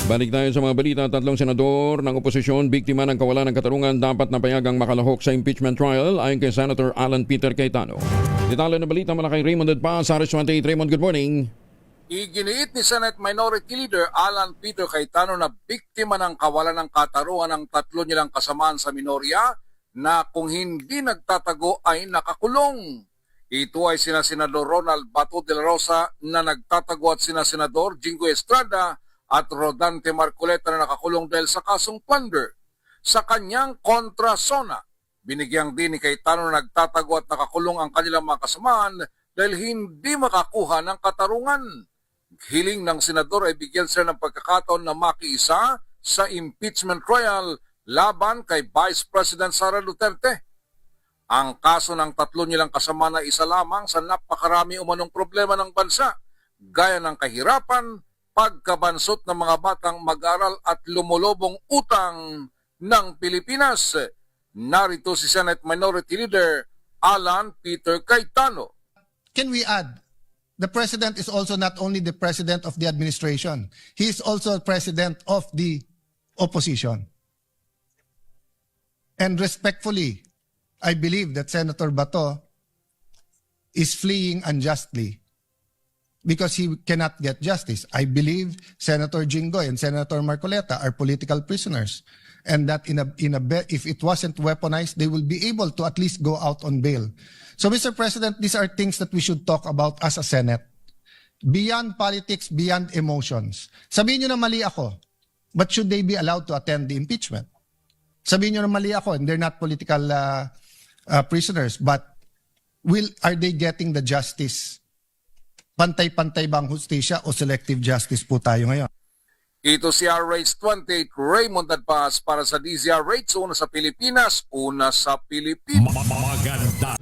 Balik tayo sa mga balita. Tatlong senador ng oposisyon biktima ng kawalan ng katarungan dapat na payagang makalahok sa impeachment trial ayon kay Senator Alan Peter Cayetano. Detalye na balita mula kay Raymond Edpa sa RS28. Raymond, good morning. Iginiit ni Senate Minority Leader Alan Peter Cayetano na biktima ng kawalan ng katarungan ng tatlo nilang kasamaan sa minorya na kung hindi nagtatago ay nakakulong. Ito ay sina Senador Ronald Bato de la Rosa na nagtatago at sina Senador Jingo Estrada at Rodante Marcoleta na nakakulong dahil sa kasong plunder. Sa kanyang kontrasona, binigyang din ni Cayetano na nagtatago at nakakulong ang kanilang mga kasamaan dahil hindi makakuha ng katarungan. Hiling ng senador ay bigyan sila ng pagkakataon na makiisa sa impeachment trial laban kay Vice President Sara Duterte. Ang kaso ng tatlo nilang kasama na isa lamang sa napakarami umanong problema ng bansa, gaya ng kahirapan, pagkabansot ng mga batang mag-aral at lumulobong utang ng Pilipinas. Narito si Senate Minority Leader Alan Peter Cayetano. Can we add, the President is also not only the President of the administration, he is also the President of the opposition. And respectfully, I believe that Senator Bato is fleeing unjustly because he cannot get justice. I believe Senator Jingoy and Senator Marcoleta are political prisoners, and that if it wasn't weaponized, they will be able to at least go out on bail. So, Mr. President, these are things that we should talk about as a Senate. Beyond politics, beyond emotions. Sabihin nyo na mali ako, but should they be allowed to attend the impeachment? Sabihin nyo na mali ako, and they're not political prisoners, but are they getting the justice? Pantay-pantay bang hustisya o selective justice po tayo ngayon? Ito si RH28 Raymond Adpas para sa DZRH, una sa Pilipinas, una sa Pilipinas. Maganda.